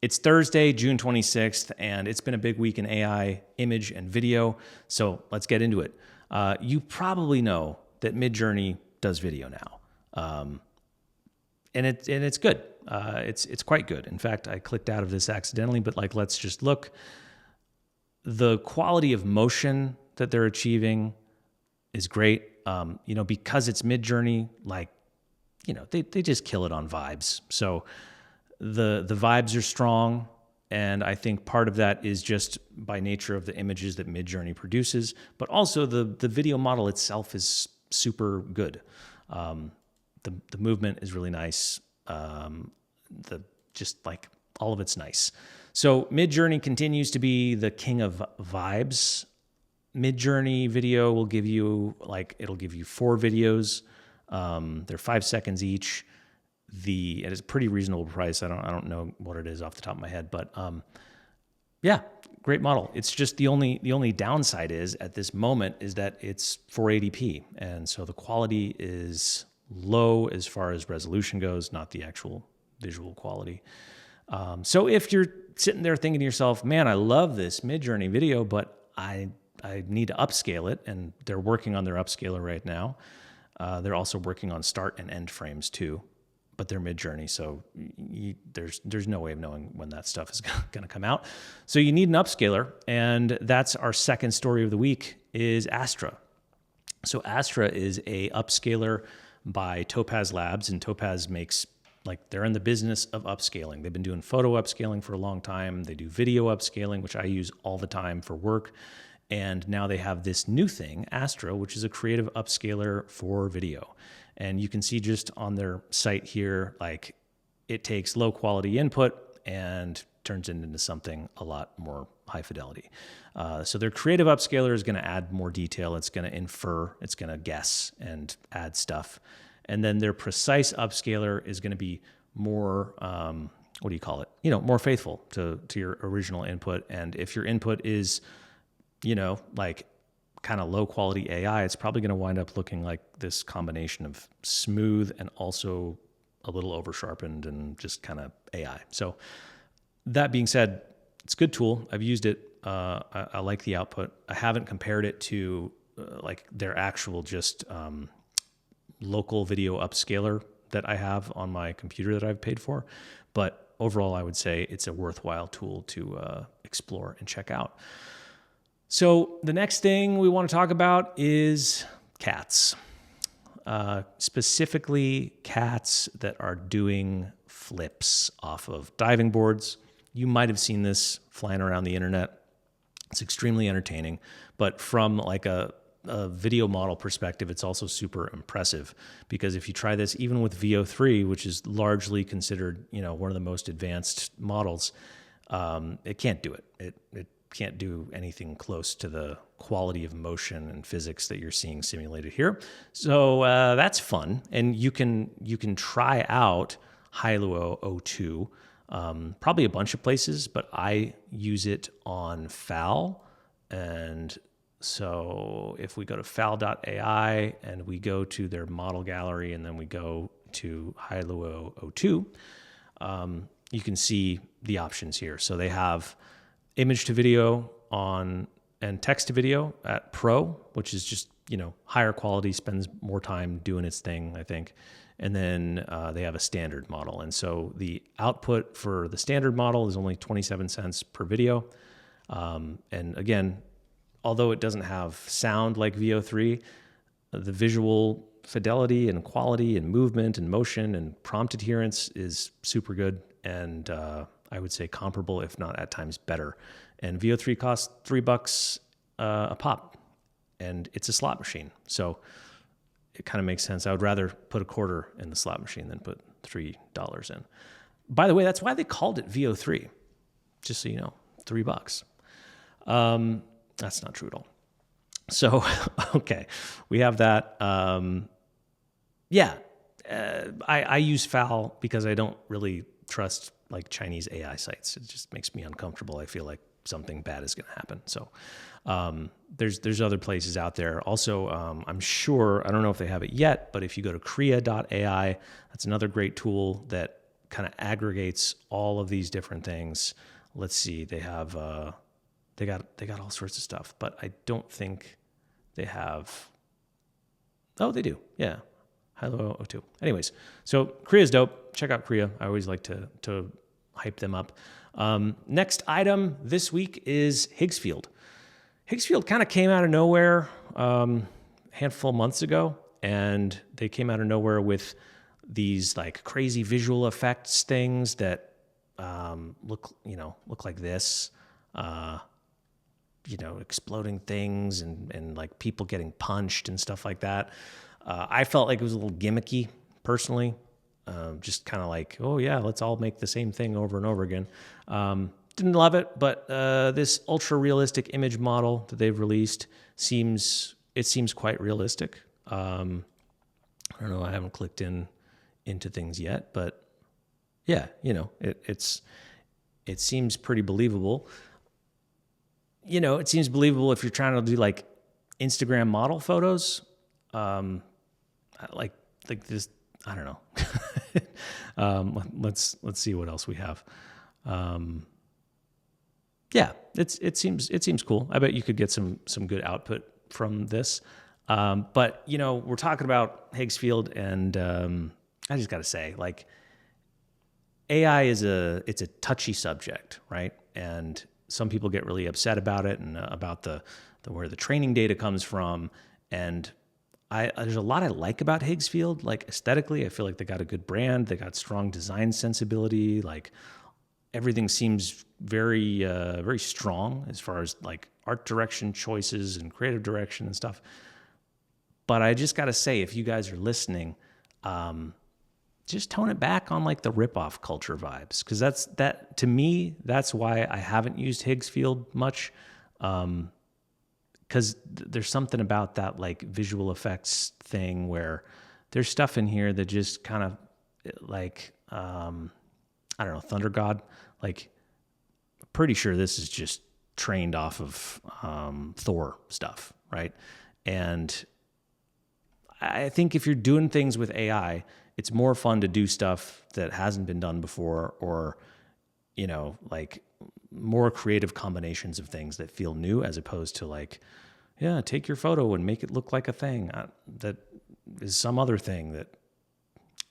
It's Thursday, June 26th, and it's been a big week in AI, image, and video. So let's get into it. You probably know that Midjourney does video now, and it's good. It's quite good. In fact, I clicked out of this accidentally, but let's just look. The quality of motion that they're achieving is great. Because it's Midjourney, they just kill it on vibes. So the vibes are strong, and I think part of that is just by nature of the images that Midjourney produces, but also the video model itself is super good. The movement is really nice. All of it's nice. So Midjourney continues to be the king of vibes. Midjourney video will give you it'll give you 4 videos. They're 5 seconds each. It is a pretty reasonable price. I don't know what it is off the top of my head, but great model. It's just the only downside is at this moment is that it's 480p, and so the quality is low as far as resolution goes, not the actual visual quality. So if you're sitting there thinking to yourself, "Man, I love this Midjourney video, but I need to upscale it," and they're working on their upscaler right now. They're also working on start and end frames too, but they're Midjourney, so there's no way of knowing when that stuff is going to come out. So you need an upscaler, and that's our second story of the week is Astra. So Astra is a upscaler by Topaz Labs, and Topaz makes they're in the business of upscaling. They've been doing photo upscaling for a long time. They do video upscaling, which I use all the time for work. And now they have this new thing, Astra, which is a creative upscaler for video. And you can see just on their site here, it takes low quality input and turns it into something a lot more high fidelity. So their creative upscaler is going to add more detail. It's going to infer, it's going to guess and add stuff. And then their precise upscaler is going to be more, more faithful to your original input. And if your input is kind of low quality AI, it's probably going to wind up looking like this combination of smooth and also a little over sharpened and just kind of AI. So that being said, it's a good tool. I've used it. I like the output. I haven't compared it to their actual just local video upscaler that I have on my computer that I've paid for. But overall, I would say it's a worthwhile tool to explore and check out. So the next thing we want to talk about is cats, specifically cats that are doing flips off of diving boards. You might have seen this flying around the internet. It's extremely entertaining, but from a video model perspective, it's also super impressive, because if you try this even with VO3, which is largely considered one of the most advanced models, it can't do it. It can't do anything close to the quality of motion and physics that you're seeing simulated here. So that's fun, and you can try out Hailuo 02, probably a bunch of places, but I use it on FAL. And so if we go to fal.ai and we go to their model gallery and then we go to Hailuo 02, you can see the options here. So they have image to video and text to video at Pro, which is just, higher quality, spends more time doing its thing, I think. And then they have a standard model. And so the output for the standard model is only 27 cents per video. And again, although it doesn't have sound like VO3, the visual fidelity and quality and movement and motion and prompt adherence is super good. And I would say comparable, if not at times better. And VO3 costs $3 a pop, and it's a slot machine. So it kind of makes sense. I would rather put a quarter in the slot machine than put $3 in. By the way, that's why they called it VO3, just so you know, $3. That's not true at all. So, okay, we have that. I use FAL because I don't really trust Chinese AI sites. It just makes me uncomfortable. I feel like something bad is going to happen. So there's other places out there. Also, I'm sure, I don't know if they have it yet, but if you go to Krea.ai, that's another great tool that kind of aggregates all of these different things. Let's see, they have they got all sorts of stuff, but I don't think they have. Oh, they do. Yeah. Hailuo O2. Anyways, so Korea's dope. Check out Korea. I always like to hype them up. Next item this week is Higgsfield. Higgsfield kind of came out of nowhere a handful of months ago, and they came out of nowhere with these like crazy visual effects things that look like this. Exploding things and like people getting punched and stuff like that. I felt like it was a little gimmicky personally. Just kind of like, oh yeah, let's all make the same thing over and over again. Didn't love it, but this ultra realistic image model that they've released seems quite realistic. I don't know. I haven't clicked into things yet, but yeah, it seems pretty believable. It seems believable if you're trying to do like Instagram model photos. Like this, I don't know. Let's see what else we have. Yeah, it seems cool. I bet you could get some good output from this. But we're talking about Higgsfield, and I just got to say, like, AI it's a touchy subject, right? And some people get really upset about it and about the where the training data comes from. And there's a lot I like about Higgsfield. Like aesthetically, I feel like they got a good brand. They got strong design sensibility. Like everything seems very, very strong as far as like art direction choices and creative direction and stuff. But I just got to say, if you guys are listening, just tone it back on like the ripoff culture vibes, because that to me, that's why I haven't used Higgsfield much. Because there's something about that like visual effects thing where there's stuff in here that just kind of like I don't know, Thunder God. Like, pretty sure this is just trained off of Thor stuff, right? And I think if you're doing things with AI, it's more fun to do stuff that hasn't been done before, or like more creative combinations of things that feel new, as opposed to like, yeah, take your photo and make it look like a thing that is some other thing that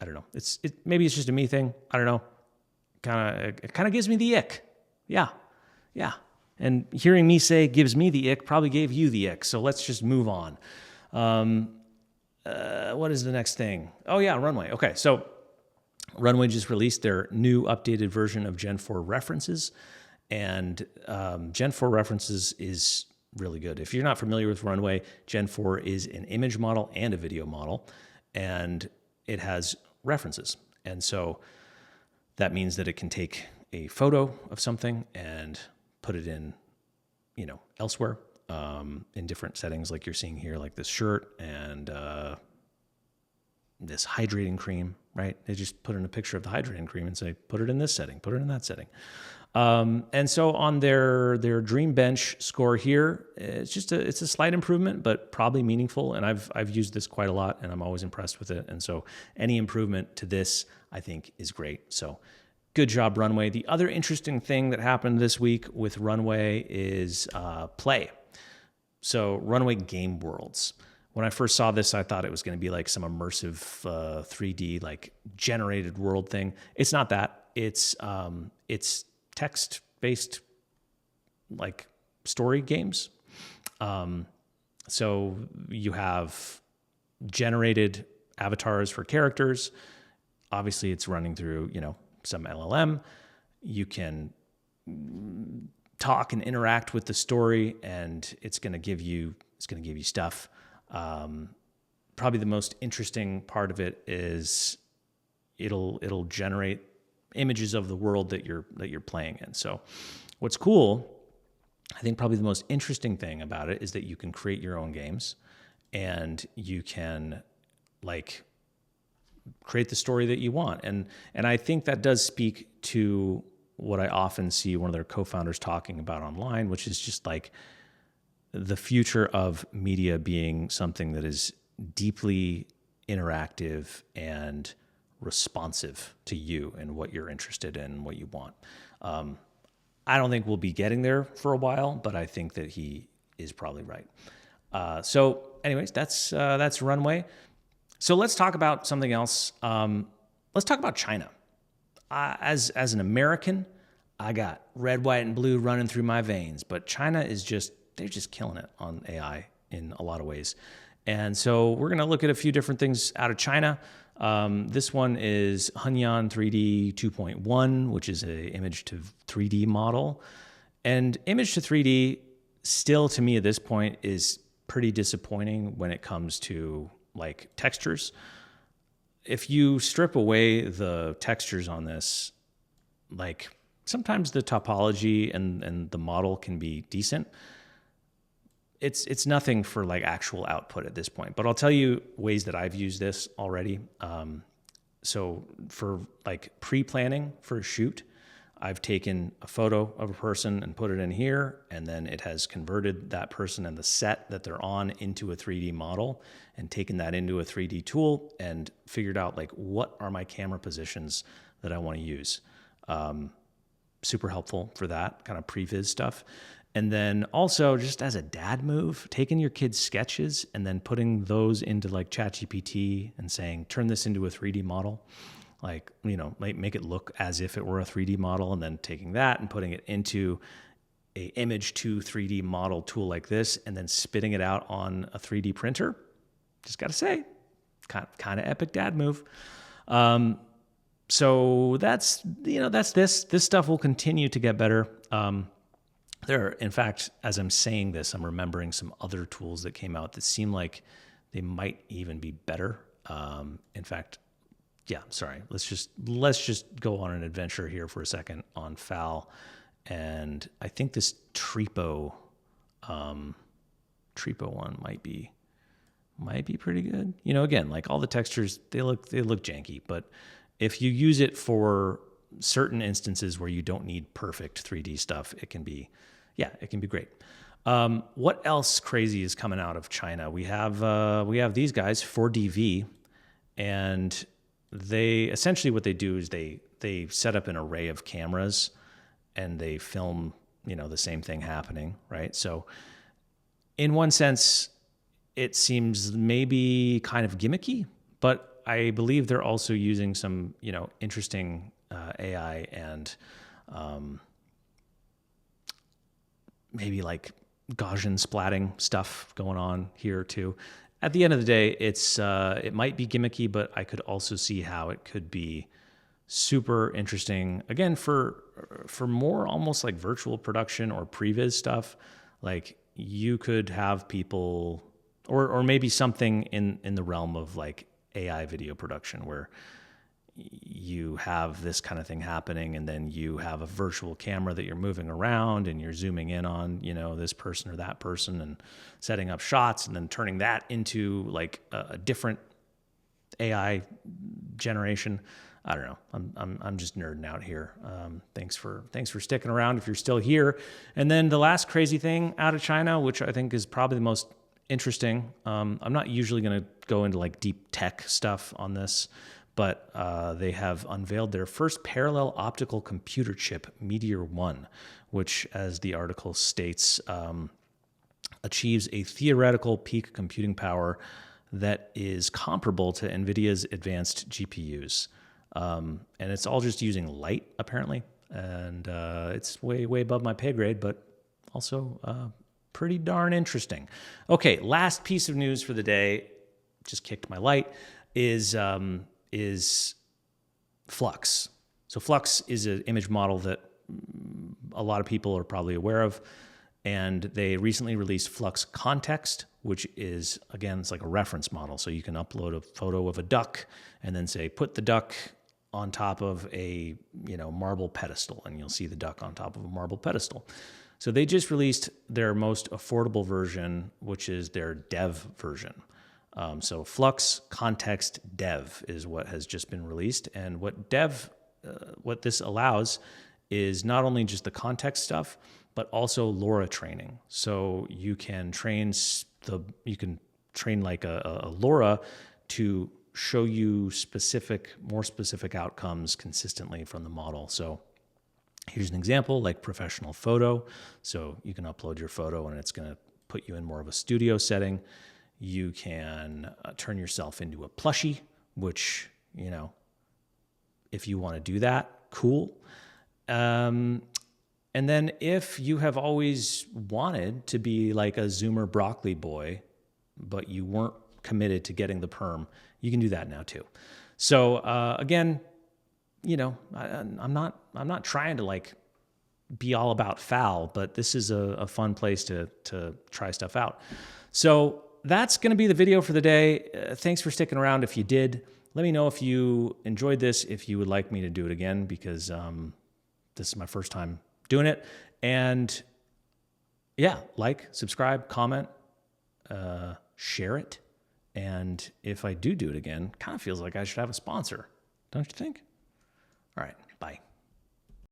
I don't know. Maybe it's just a me thing. I don't know. It kind of gives me the ick. Yeah. And hearing me say gives me the ick probably gave you the ick. So let's just move on. What is the next thing? Oh yeah, Runway. Okay, so Runway just released their new updated version of Gen 4 references, and Gen 4 references is really good. If you're not familiar with Runway, Gen 4 is an image model and a video model, and it has references. And so that means that it can take a photo of something and put it in, elsewhere, in different settings, like you're seeing here, like this shirt and this hydrating cream, right? They just put in a picture of the hydrating cream and say, put it in this setting, put it in that setting. And so on their Dream Bench score here, it's a slight improvement, but probably meaningful. And I've used this quite a lot, and I'm always impressed with it. And so any improvement to this, I think, is great. So good job, Runway. The other interesting thing that happened this week with Runway is Play. So Runway Game Worlds. When I first saw this, I thought it was going to be like some immersive 3D like generated world thing. It's not that. It's text-based like story games. So you have generated avatars for characters. Obviously, it's running through some LLM. You can talk and interact with the story, and it's going to give you stuff. Probably the most interesting part of it is it'll generate images of the world that you're playing in. So what's cool, I think probably the most interesting thing about it is that you can create your own games, and you can like create the story that you want. And I think that does speak to what I often see one of their co-founders talking about online, which is just like the future of media being something that is deeply interactive and responsive to you and what you're interested in, what you want. I don't think we'll be getting there for a while, but I think that he is probably right. So anyways, that's Runway. So let's talk about something else. Let's talk about China. As an American, I got red, white, and blue running through my veins, but China they're just killing it on AI in a lot of ways. And so we're going to look at a few different things out of China. This one is Hunyuan 3D 2.1, which is an image to 3D model. And image to 3D still, to me at this point, is pretty disappointing when it comes to like textures. If you strip away the textures on this, like sometimes the topology and the model can be decent. It's nothing for like actual output at this point, but I'll tell you ways that I've used this already. So for like pre-planning for a shoot, I've taken a photo of a person and put it in here, and then it has converted that person and the set that they're on into a 3D model and taken that into a 3D tool and figured out like, what are my camera positions that I want to use? Super helpful for that kind of previs stuff. And then also just as a dad move, taking your kids' sketches and then putting those into like ChatGPT and saying, turn this into a 3D model. Like, make it look as if it were a 3D model, and then taking that and putting it into a image to 3D model tool like this, and then spitting it out on a 3D printer. Just got to say, kind of epic dad move. So that's this. This stuff will continue to get better. In fact, as I'm saying this, I'm remembering some other tools that came out that seem like they might even be better. In fact, sorry. Let's just go on an adventure here for a second on FAL, and I think this Trepo one might be pretty good. Again, like all the textures, they look janky, but if you use it for certain instances where you don't need perfect 3D stuff, it can be great. What else crazy is coming out of China? We have these guys, 4DV, and they essentially what they do is they set up an array of cameras and they film, the same thing happening, right? So in one sense, it seems maybe kind of gimmicky, but I believe they're also using some, interesting AI and maybe like Gaussian splatting stuff going on here too. At the end of the day, it might be gimmicky, but I could also see how it could be super interesting. Again, for more almost like virtual production or previs stuff, like you could have people, or maybe something in the realm of like AI video production where you have this kind of thing happening, and then you have a virtual camera that you're moving around and you're zooming in on, this person or that person and setting up shots and then turning that into like a different AI generation. I don't know. I'm just nerding out here. Thanks for sticking around if you're still here. And then the last crazy thing out of China, which I think is probably the most interesting. I'm not usually going to go into like deep tech stuff on this, but they have unveiled their first parallel optical computer chip, Meteor 1, which, as the article states, achieves a theoretical peak computing power that is comparable to NVIDIA's advanced GPUs. And it's all just using light, apparently. And it's way, way above my pay grade, but also pretty darn interesting. Okay, last piece of news for the day, just kicked my light, is FLUX. So FLUX is an image model that a lot of people are probably aware of, and they recently released FLUX Kontext, which is, again, it's like a reference model. So you can upload a photo of a duck and then say, put the duck on top of a marble pedestal, and you'll see the duck on top of a marble pedestal. So they just released their most affordable version, which is their dev version. So FLUX Kontext Dev is what has just been released. And what this allows is not only just the context stuff, but also LoRa training. So you can train like a LoRa to show you more specific outcomes consistently from the model. So here's an example, like professional photo. So you can upload your photo and it's going to put you in more of a studio setting. You can turn yourself into a plushie, which, you know, if you want to do that, cool. And then if you have always wanted to be like a Zoomer broccoli boy, but you weren't committed to getting the perm, you can do that now too. So again, you know, I'm not trying to like be all about foul, but this is a fun place to try stuff out. So that's going to be the video for the day. Thanks for sticking around. If you did, let me know if you enjoyed this, if you would like me to do it again, because this is my first time doing it. And yeah, like, subscribe, comment, share it. And if I do it again, kind of feels like I should have a sponsor, don't you think? All right, bye.